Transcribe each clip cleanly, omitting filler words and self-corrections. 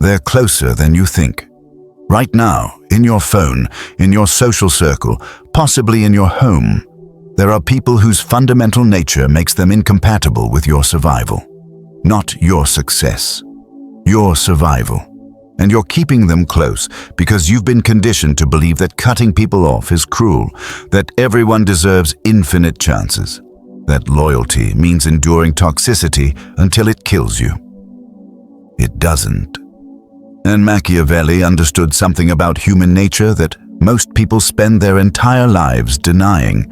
they're closer than you think. Right now, in your phone, in your social circle, possibly in your home, there are people whose fundamental nature makes them incompatible with your survival. Not your success, your survival. And you're keeping them close because you've been conditioned to believe that cutting people off is cruel, that everyone deserves infinite chances, that loyalty means enduring toxicity until it kills you. It doesn't. And Machiavelli understood something about human nature that most people spend their entire lives denying.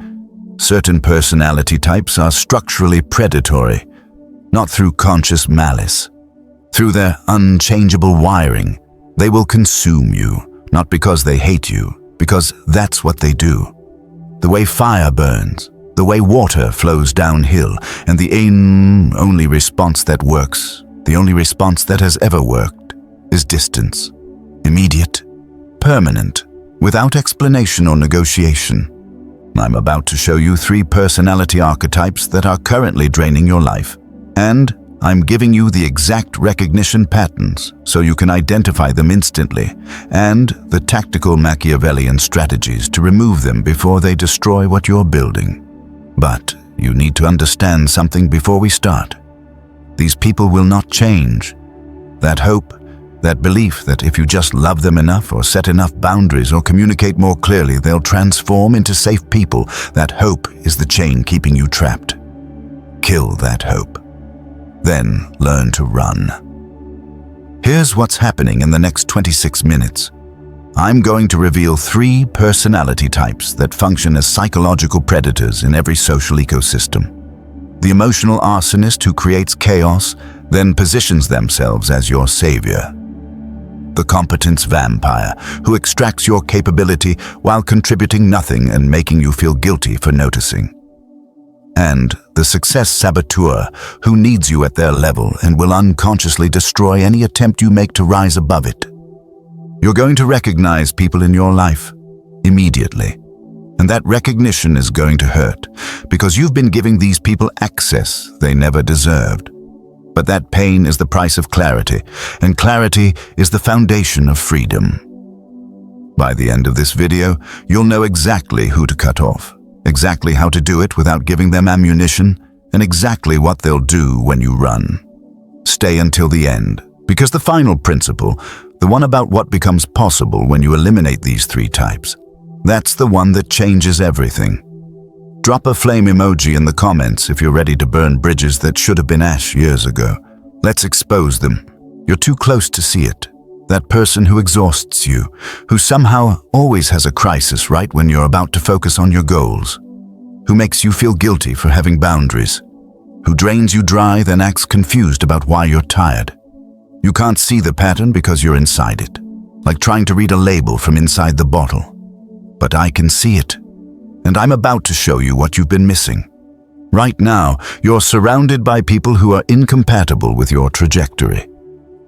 Certain personality types are structurally predatory, not through conscious malice. Through their unchangeable wiring, they will consume you, not because they hate you, because that's what they do. The way fire burns, the way water flows downhill, and the only response that works, the only response that has ever worked, is distance. Immediate, permanent, without explanation or negotiation. I'm about to show you 3 personality archetypes that are currently draining your life, and I'm giving you the exact recognition patterns so you can identify them instantly, and the tactical Machiavellian strategies to remove them before they destroy what you're building. But you need to understand something before we start. These people will not change. That hope, that belief that if you just love them enough or set enough boundaries or communicate more clearly, they'll transform into safe people, that hope is the chain keeping you trapped. Kill that hope. Then learn to run. Here's what's happening in the next 26 minutes. I'm going to reveal 3 personality types that function as psychological predators in every social ecosystem. The emotional arsonist who creates chaos, then positions themselves as your savior. The competence vampire who extracts your capability while contributing nothing and making you feel guilty for noticing. And the success saboteur who needs you at their level and will unconsciously destroy any attempt you make to rise above it. You're going to recognize people in your life immediately, and that recognition is going to hurt because you've been giving these people access they never deserved. But that pain is the price of clarity, and clarity is the foundation of freedom. By the end of this video, you'll know exactly who to cut off, exactly how to do it without giving them ammunition, and exactly what they'll do when you run. Stay until the end, because the final principle, the one about what becomes possible when you eliminate these 3 types, that's the one that changes everything. Drop a flame emoji in the comments if you're ready to burn bridges that should have been ash years ago. Let's expose them. You're too close to see it. That person who exhausts you, who somehow always has a crisis right when you're about to focus on your goals, who makes you feel guilty for having boundaries, who drains you dry then acts confused about why you're tired. You can't see the pattern because you're inside it, like trying to read a label from inside the bottle. But I can see it, and I'm about to show you what you've been missing. Right now, you're surrounded by people who are incompatible with your trajectory.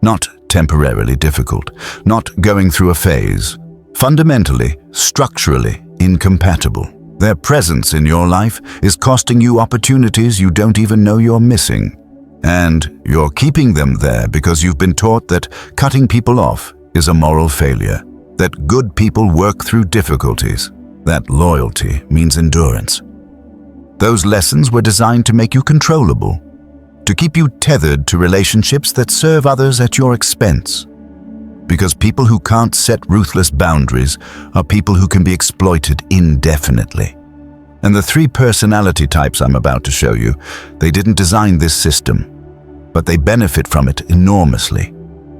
Not temporarily difficult, not going through a phase. Fundamentally, structurally incompatible. Their presence in your life is costing you opportunities you don't even know you're missing. And you're keeping them there because you've been taught that cutting people off is a moral failure, that good people work through difficulties, that loyalty means endurance. Those lessons were designed to make you controllable, to keep you tethered to relationships that serve others at your expense. Because people who can't set ruthless boundaries are people who can be exploited indefinitely. And the 3 personality types I'm about to show you, they didn't design this system, but they benefit from it enormously.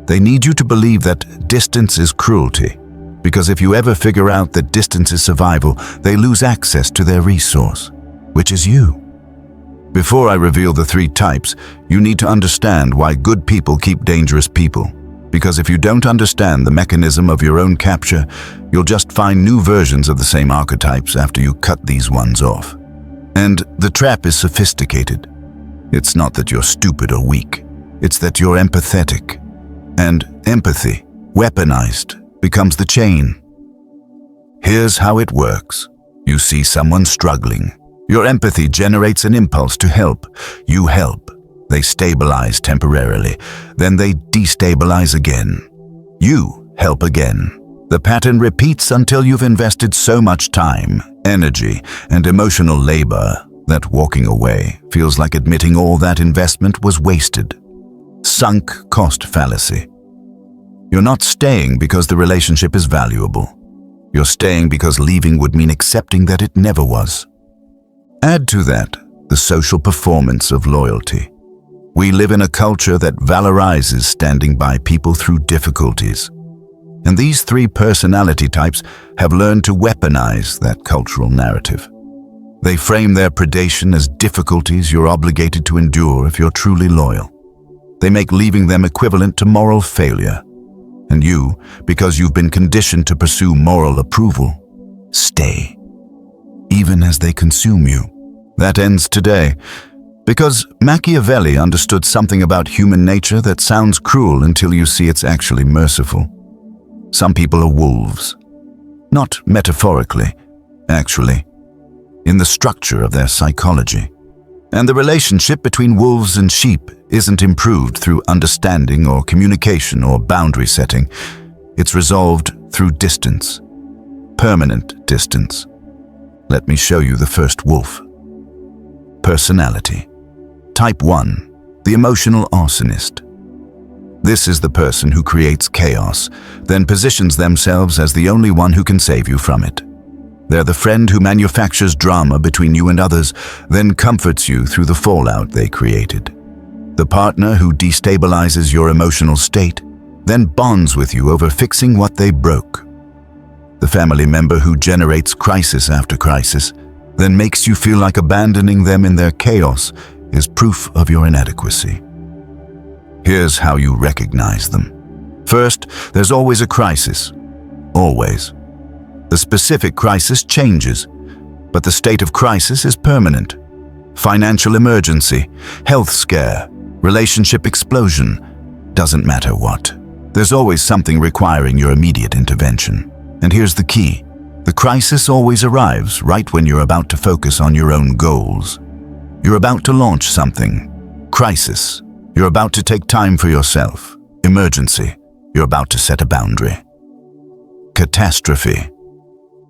They need you to believe that distance is cruelty, because if you ever figure out that distance is survival, they lose access to their resource, which is you. Before I reveal the 3 types, you need to understand why good people keep dangerous people. Because if you don't understand the mechanism of your own capture, you'll just find new versions of the same archetypes after you cut these ones off. And the trap is sophisticated. It's not that you're stupid or weak. It's that you're empathetic. And empathy, weaponized, becomes the chain. Here's how it works. You see someone struggling. Your empathy generates an impulse to help. You help. They stabilize temporarily. Then they destabilize again. You help again. The pattern repeats until you've invested so much time, energy, and emotional labor that walking away feels like admitting all that investment was wasted. Sunk cost fallacy. You're not staying because the relationship is valuable. You're staying because leaving would mean accepting that it never was. Add to that the social performance of loyalty. We live in a culture that valorizes standing by people through difficulties. And these three personality types have learned to weaponize that cultural narrative. They frame their predation as difficulties you're obligated to endure if you're truly loyal. They make leaving them equivalent to moral failure. And you, because you've been conditioned to pursue moral approval, stay, even as they consume you. That ends today, because Machiavelli understood something about human nature that sounds cruel until you see it's actually merciful. Some people are wolves. Not metaphorically, actually, in the structure of their psychology. And the relationship between wolves and sheep isn't improved through understanding or communication or boundary setting. It's resolved through distance. Permanent distance. Let me show you the first wolf. Personality. Type 1, the emotional arsonist. This is the person who creates chaos, then positions themselves as the only one who can save you from it. They're the friend who manufactures drama between you and others, then comforts you through the fallout they created. The partner who destabilizes your emotional state, then bonds with you over fixing what they broke. The family member who generates crisis after crisis, then makes you feel like abandoning them in their chaos is proof of your inadequacy. Here's how you recognize them. First, there's always a crisis. Always. The specific crisis changes, but the state of crisis is permanent. Financial emergency, health scare, relationship explosion, doesn't matter what. There's always something requiring your immediate intervention. And here's the key. The crisis always arrives right when you're about to focus on your own goals. You're about to launch something. Crisis. You're about to take time for yourself. Emergency. You're about to set a boundary. Catastrophe.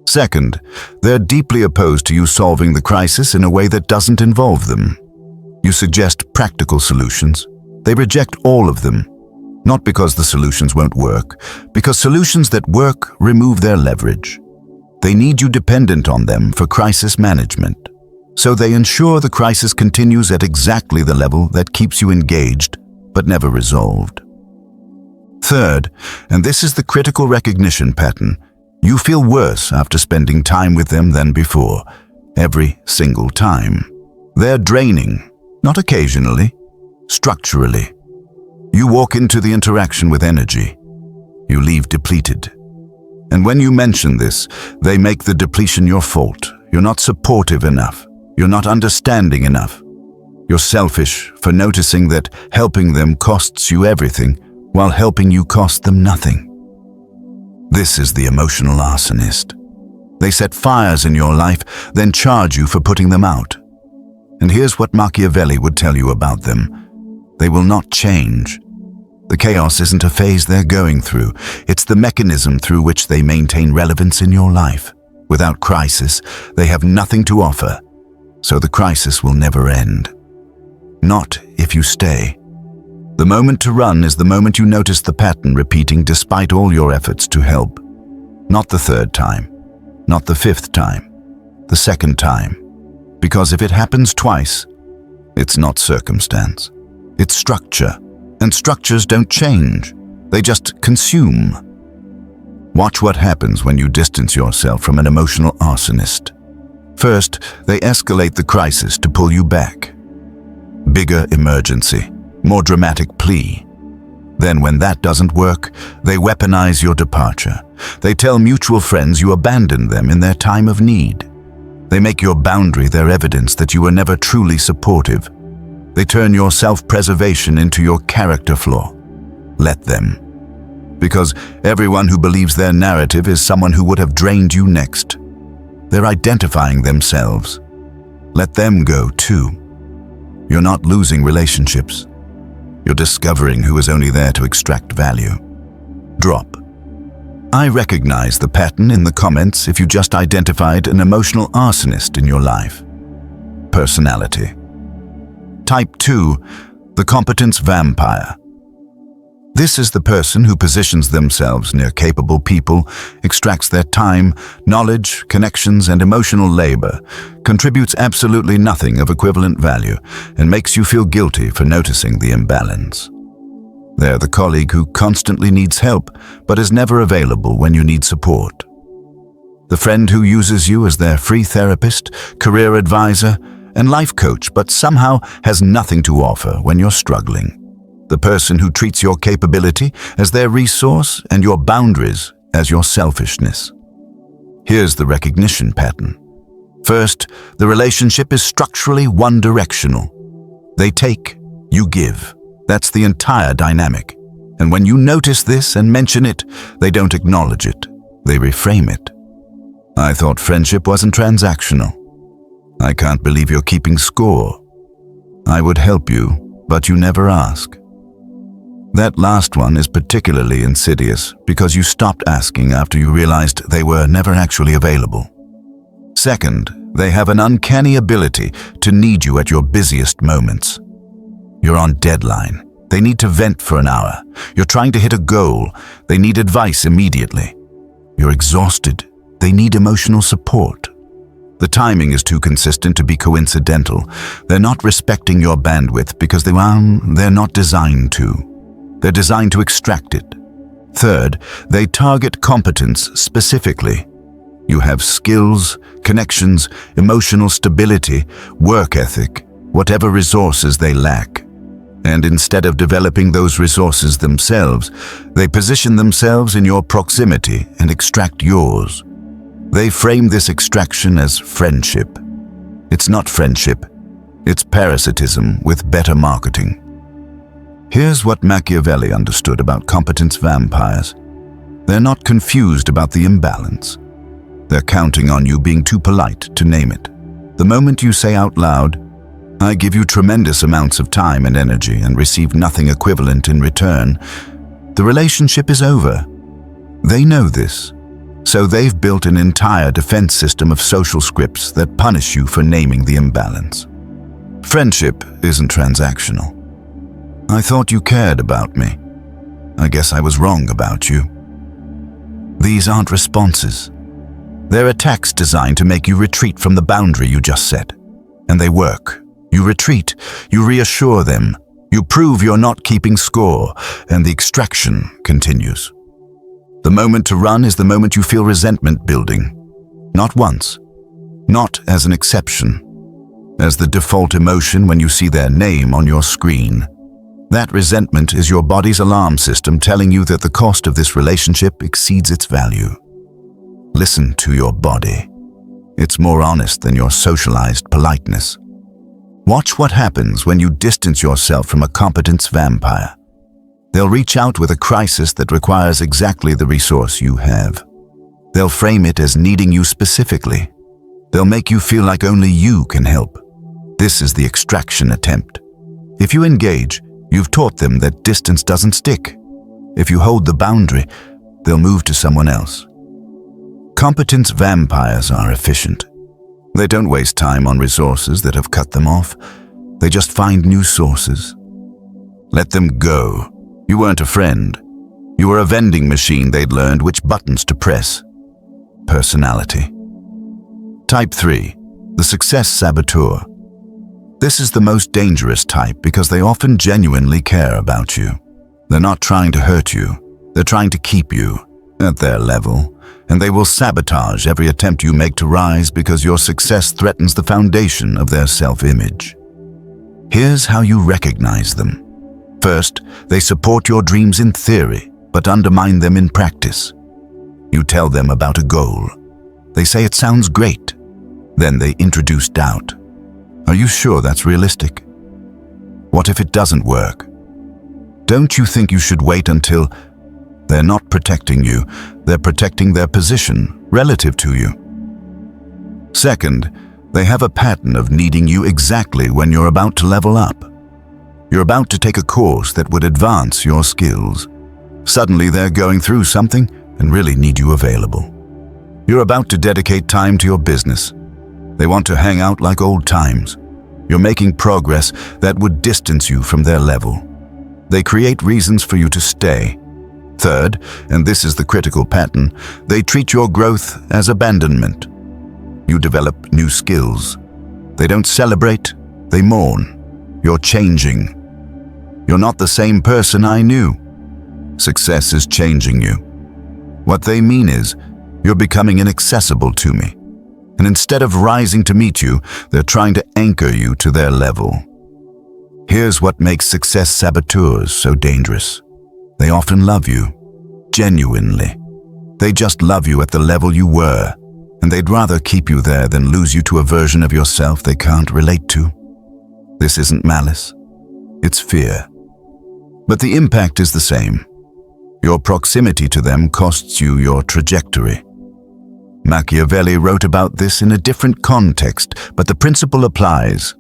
Second, they're deeply opposed to you solving the crisis in a way that doesn't involve them. You suggest practical solutions. They reject all of them. Not because the solutions won't work, because solutions that work remove their leverage. They need you dependent on them for crisis management. So they ensure the crisis continues at exactly the level that keeps you engaged, but never resolved. Third, and this is the critical recognition pattern, you feel worse after spending time with them than before, every single time. They're draining, not occasionally, structurally. You walk into the interaction with energy. You leave depleted. And when you mention this, they make the depletion your fault. You're not supportive enough. You're not understanding enough. You're selfish for noticing that helping them costs you everything, while helping you cost them nothing. This is the emotional arsonist. They set fires in your life, then charge you for putting them out. And here's what Machiavelli would tell you about them. They will not change. The chaos isn't a phase they're going through. It's the mechanism through which they maintain relevance in your life. Without crisis, they have nothing to offer. So the crisis will never end. Not if you stay. The moment to run is the moment you notice the pattern repeating despite all your efforts to help. Not the third time. Not the fifth time. The second time. Because if it happens twice, it's not circumstance. It's structure. And structures don't change. They just consume. Watch what happens when you distance yourself from an emotional arsonist. First, they escalate the crisis to pull you back. Bigger emergency, more dramatic plea. Then when that doesn't work, they weaponize your departure. They tell mutual friends you abandoned them in their time of need. They make your boundary their evidence that you were never truly supportive. They turn your self-preservation into your character flaw. Let them. Because everyone who believes their narrative is someone who would have drained you next. They're identifying themselves. Let them go too. You're not losing relationships. You're discovering who is only there to extract value. Drop. I recognize the pattern in the comments if you just identified an emotional arsonist in your life. Personality. Type 2, the competence vampire. This is the person who positions themselves near capable people, extracts their time, knowledge, connections, and emotional labor, contributes absolutely nothing of equivalent value, and makes you feel guilty for noticing the imbalance. They're the colleague who constantly needs help, but is never available when you need support. The friend who uses you as their free therapist, career advisor, and life coach, but somehow has nothing to offer when you're struggling. The person who treats your capability as their resource and your boundaries as your selfishness. Here's the recognition pattern. First, the relationship is structurally one-directional. They take, you give. That's the entire dynamic. And when you notice this and mention it, they don't acknowledge it. They reframe it. I thought friendship wasn't transactional. I can't believe you're keeping score. I would help you, but you never ask. That last one is particularly insidious because you stopped asking after you realized they were never actually available. Second, they have an uncanny ability to need you at your busiest moments. You're on deadline. They need to vent for an hour. You're trying to hit a goal. They need advice immediately. You're exhausted. They need emotional support. The timing is too consistent to be coincidental. They're not respecting your bandwidth because they're not designed to. They're designed to extract it. Third, they target competence specifically. You have skills, connections, emotional stability, work ethic, whatever resources they lack. And instead of developing those resources themselves, they position themselves in your proximity and extract yours. They frame this extraction as friendship. It's not friendship. It's parasitism with better marketing. Here's what Machiavelli understood about competence vampires. They're not confused about the imbalance. They're counting on you being too polite to name it. The moment you say out loud, I give you tremendous amounts of time and energy and receive nothing equivalent in return, the relationship is over. They know this, so they've built an entire defense system of social scripts that punish you for naming the imbalance. Friendship isn't transactional. I thought you cared about me. I guess I was wrong about you. These aren't responses. They're attacks designed to make you retreat from the boundary you just set. And they work. You retreat, you reassure them, you prove you're not keeping score, and the extraction continues. The moment to run is the moment you feel resentment building. Not once. Not as an exception. As the default emotion when you see their name on your screen. That resentment is your body's alarm system telling you that the cost of this relationship exceeds its value. Listen to your body. It's more honest than your socialized politeness. Watch what happens when you distance yourself from a competence vampire. They'll reach out with a crisis that requires exactly the resource you have. They'll frame it as needing you specifically. They'll make you feel like only you can help. This is the extraction attempt. If you engage, you've taught them that distance doesn't stick. If you hold the boundary, they'll move to someone else. Competence vampires are efficient. They don't waste time on resources that have cut them off. They just find new sources. Let them go. You weren't a friend. You were a vending machine they'd learned which buttons to press. Personality. Type 3, the success saboteur. This is the most dangerous type because they often genuinely care about you. They're not trying to hurt you. They're trying to keep you at their level, and they will sabotage every attempt you make to rise because your success threatens the foundation of their self-image. Here's how you recognize them. First, they support your dreams in theory, but undermine them in practice. You tell them about a goal. They say it sounds great. Then they introduce doubt. Are you sure that's realistic? What if it doesn't work? Don't you think you should wait until... They're not protecting you, they're protecting their position relative to you. Second, they have a pattern of needing you exactly when you're about to level up. You're about to take a course that would advance your skills. Suddenly they're going through something and really need you available. You're about to dedicate time to your business. They want to hang out like old times. You're making progress that would distance you from their level. They create reasons for you to stay. Third, and this is the critical pattern, they treat your growth as abandonment. You develop new skills. They don't celebrate, they mourn. You're changing. You're not the same person I knew. Success is changing you. What they mean is, you're becoming inaccessible to me. And instead of rising to meet you, they're trying to anchor you to their level. Here's what makes success saboteurs so dangerous. They often love you, genuinely. They just love you at the level you were, and they'd rather keep you there than lose you to a version of yourself they can't relate to. This isn't malice, it's fear. But the impact is the same. Your proximity to them costs you your trajectory. Machiavelli wrote about this in a different context, but the principle applies.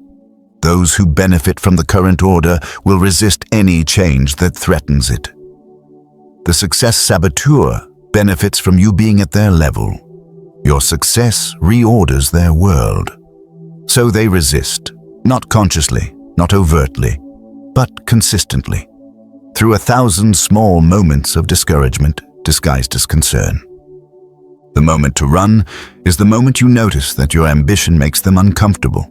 Those who benefit from the current order will resist any change that threatens it. The success saboteur benefits from you being at their level. Your success reorders their world. So they resist, not consciously, not overtly, but consistently, through 1,000 small moments of discouragement disguised as concern. The moment to run is the moment you notice that your ambition makes them uncomfortable,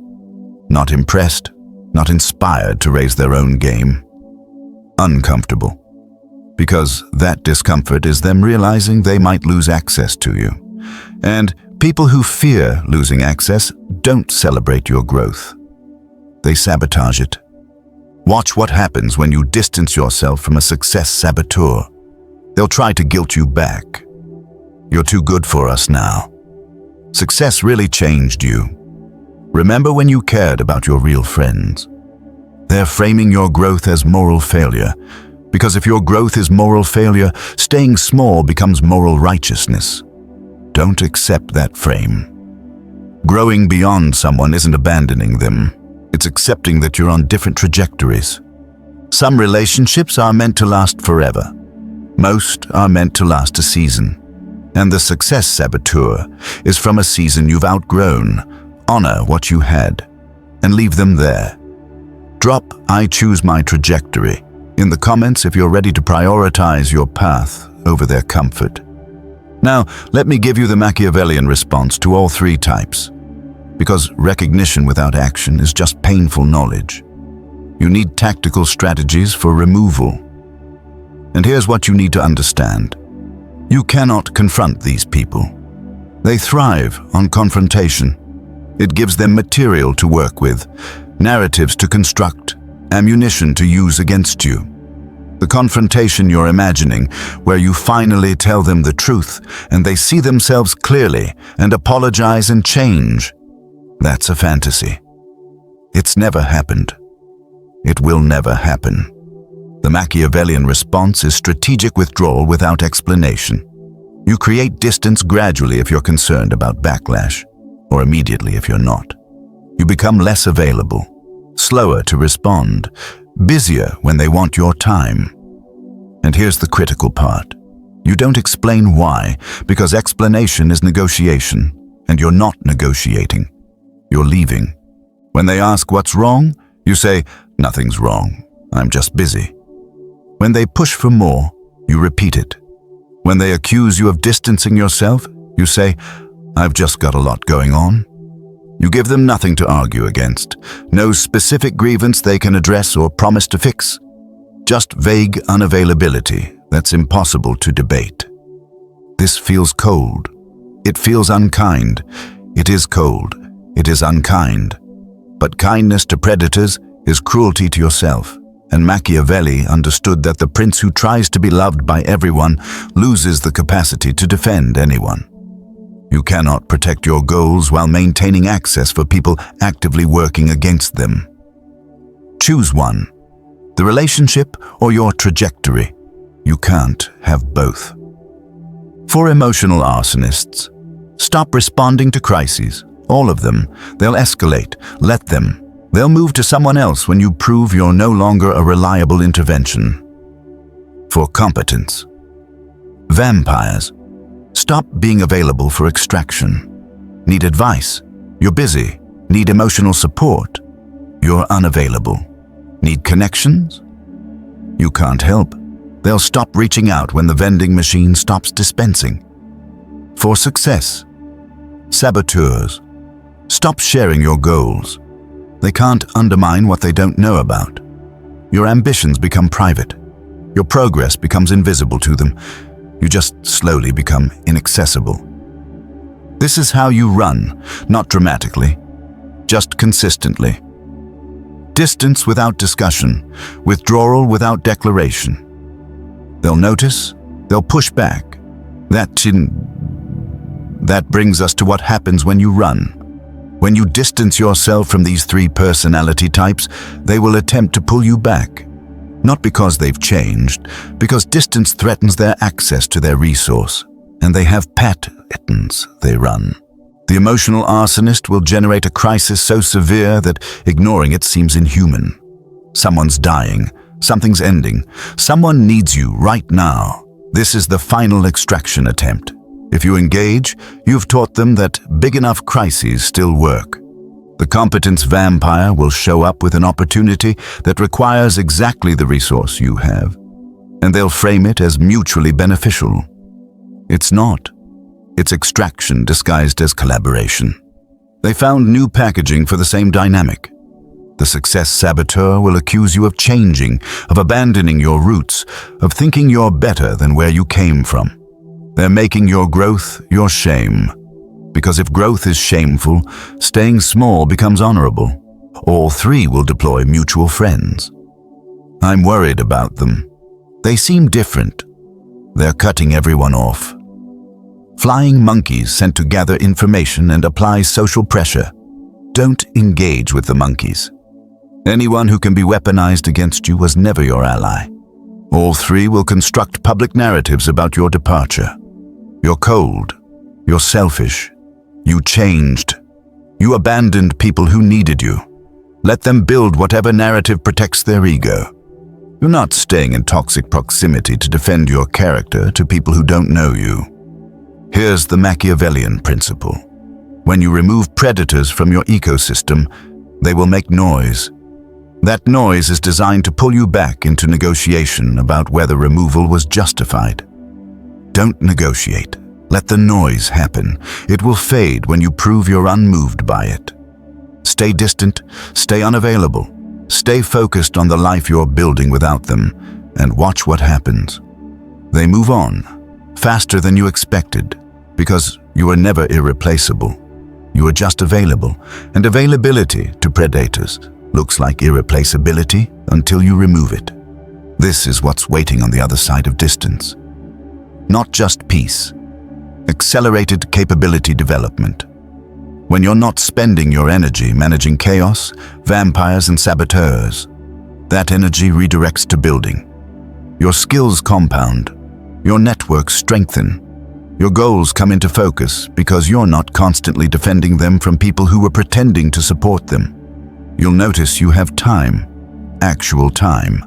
not impressed, not inspired to raise their own game. Uncomfortable. Because that discomfort is them realizing they might lose access to you. And people who fear losing access don't celebrate your growth. They sabotage it. Watch what happens when you distance yourself from a success saboteur. They'll try to guilt you back. You're too good for us now. Success really changed you. Remember when you cared about your real friends. They're framing your growth as moral failure, because if your growth is moral failure, staying small becomes moral righteousness. Don't accept that frame. Growing beyond someone isn't abandoning them. It's accepting that you're on different trajectories. Some relationships are meant to last forever. Most are meant to last a season. And the success saboteur is from a season you've outgrown. Honor what you had and leave them there. Drop "I choose my trajectory" in the comments if you're ready to prioritize your path over their comfort. Now, let me give you the Machiavellian response to all three types. Because recognition without action is just painful knowledge. You need tactical strategies for removal. And here's what you need to understand. You cannot confront these people. They thrive on confrontation. It gives them material to work with, narratives to construct, ammunition to use against you. The confrontation you're imagining, where you finally tell them the truth and they see themselves clearly and apologize and change, that's a fantasy. It's never happened. It will never happen. The Machiavellian response is strategic withdrawal without explanation. You create distance gradually if you're concerned about backlash, or immediately if you're not. You become less available, slower to respond, busier when they want your time. And here's the critical part. You don't explain why, because explanation is negotiation, and you're not negotiating. You're leaving. When they ask what's wrong, you say, "Nothing's wrong, I'm just busy." When they push for more, you repeat it. When they accuse you of distancing yourself, you say, "I've just got a lot going on." You give them nothing to argue against, no specific grievance they can address or promise to fix. Just vague unavailability that's impossible to debate. This feels cold. It feels unkind. It is cold. It is unkind. But kindness to predators is cruelty to yourself. And Machiavelli understood that the prince who tries to be loved by everyone loses the capacity to defend anyone. You cannot protect your goals while maintaining access for people actively working against them. Choose one, the relationship or your trajectory. You can't have both. For emotional arsonists, stop responding to crises, all of them. They'll escalate, let them. They'll move to someone else when you prove you're no longer a reliable intervention. For competence, vampires Stop being available for extraction. Need advice? You're busy. Need emotional support? You're unavailable. Need connections? You can't help. They'll stop reaching out when the vending machine stops dispensing. For success, saboteurs. Stop sharing your goals. They can't undermine what they don't know about. Your ambitions become private. Your progress becomes invisible to them. You just slowly become inaccessible. This is how you run, not dramatically, just consistently. Distance without discussion, withdrawal without declaration. They'll notice, they'll push back. That brings us to what happens when you run. When you distance yourself from these three personality types, they will attempt to pull you back. Not because they've changed, because distance threatens their access to their resource, and they have patterns they run. The emotional arsonist will generate a crisis so severe that ignoring it seems inhuman. Someone's dying, something's ending, someone needs you right now. This is the final extraction attempt. If you engage, you've taught them that big enough crises still work. The competence vampire will show up with an opportunity that requires exactly the resource you have, and they'll frame it as mutually beneficial. It's not. It's extraction disguised as collaboration. They found new packaging for the same dynamic. The success saboteur will accuse you of changing, of abandoning your roots, of thinking you're better than where you came from. They're making your growth your shame. Because if growth is shameful, staying small becomes honorable. All three will deploy mutual friends. I'm worried about them. They seem different. They're cutting everyone off. Flying monkeys sent to gather information and apply social pressure. Don't engage with the monkeys. Anyone who can be weaponized against you was never your ally. All three will construct public narratives about your departure. You're cold. You're selfish. You changed. You abandoned people who needed you. Let them build whatever narrative protects their ego. You're not staying in toxic proximity to defend your character to people who don't know you. Here's the Machiavellian principle. When you remove predators from your ecosystem, they will make noise. That noise is designed to pull you back into negotiation about whether removal was justified. Don't negotiate. Let the noise happen. It will fade when you prove you're unmoved by it. Stay distant, stay unavailable, stay focused on the life you're building without them, and watch what happens. They move on, faster than you expected, because you were never irreplaceable. You were just available, and availability to predators looks like irreplaceability until you remove it. This is what's waiting on the other side of distance. Not just peace. Accelerated capability development. When you're not spending your energy managing chaos, vampires and saboteurs, that energy redirects to building. Your skills compound. Your networks strengthen. Your goals come into focus because you're not constantly defending them from people who were pretending to support them. You'll notice you have time, actual time,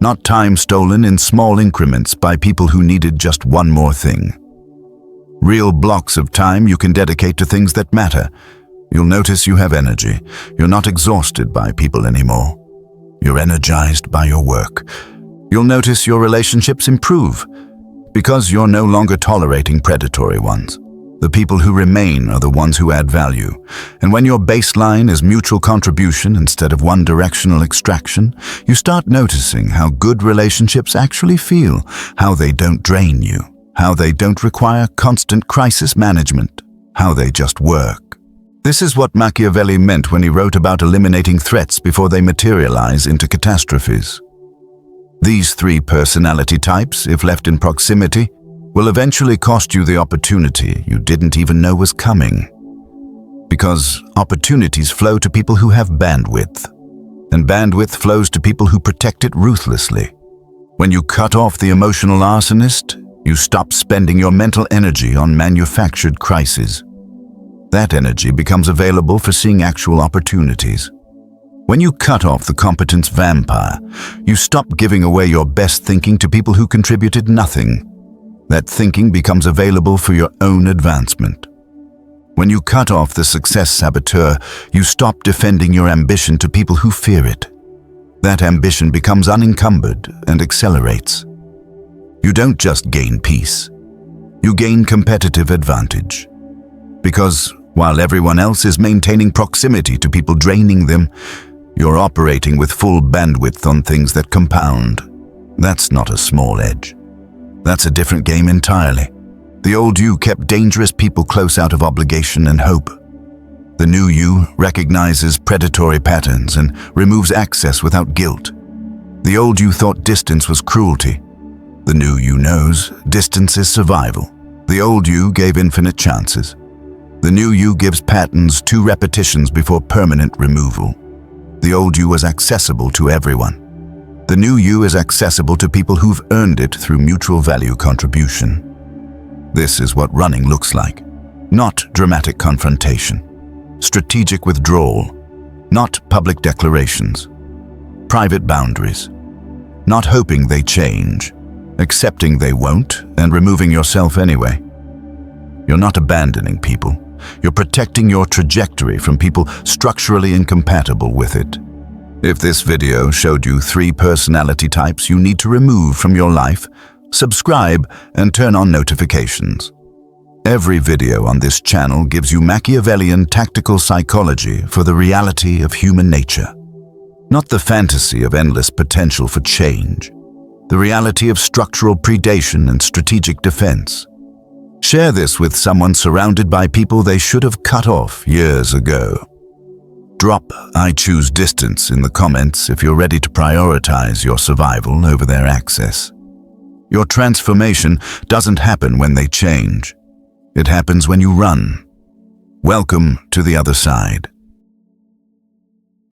not time stolen in small increments by people who needed just one more thing. Real blocks of time you can dedicate to things that matter. You'll notice you have energy. You're not exhausted by people anymore. You're energized by your work. You'll notice your relationships improve because you're no longer tolerating predatory ones. The people who remain are the ones who add value. And when your baseline is mutual contribution instead of one-directional extraction, you start noticing how good relationships actually feel, how they don't drain you, how they don't require constant crisis management, how they just work. This is what Machiavelli meant when he wrote about eliminating threats before they materialize into catastrophes. These three personality types, if left in proximity, will eventually cost you the opportunity you didn't even know was coming. Because opportunities flow to people who have bandwidth, and bandwidth flows to people who protect it ruthlessly. When you cut off the emotional arsonist, you stop spending your mental energy on manufactured crises. That energy becomes available for seeing actual opportunities. When you cut off the competence vampire, you stop giving away your best thinking to people who contributed nothing. That thinking becomes available for your own advancement. When you cut off the success saboteur, you stop defending your ambition to people who fear it. That ambition becomes unencumbered and accelerates. You don't just gain peace. You gain competitive advantage. Because while everyone else is maintaining proximity to people draining them, you're operating with full bandwidth on things that compound. That's not a small edge. That's a different game entirely. The old you kept dangerous people close out of obligation and hope. The new you recognizes predatory patterns and removes access without guilt. The old you thought distance was cruelty. The new you knows distance is survival. The old you gave infinite chances. The new you gives patterns 2 repetitions before permanent removal. The old you was accessible to everyone. The new you is accessible to people who've earned it through mutual value contribution. This is what running looks like. Not dramatic confrontation. Strategic withdrawal. Not public declarations. Private boundaries. Not hoping they change. Accepting they won't and removing yourself anyway. You're not abandoning people. You're protecting your trajectory from people structurally incompatible with it. If this video showed you 3 personality types you need to remove from your life, subscribe and turn on notifications. Every video on this channel gives you Machiavellian tactical psychology for the reality of human nature. Not the fantasy of endless potential for change. The reality of structural predation and strategic defense. Share this with someone surrounded by people they should have cut off years ago. Drop "I choose distance" in the comments if you're ready to prioritize your survival over their access. Your transformation doesn't happen when they change. It happens when you run. Welcome to the other side.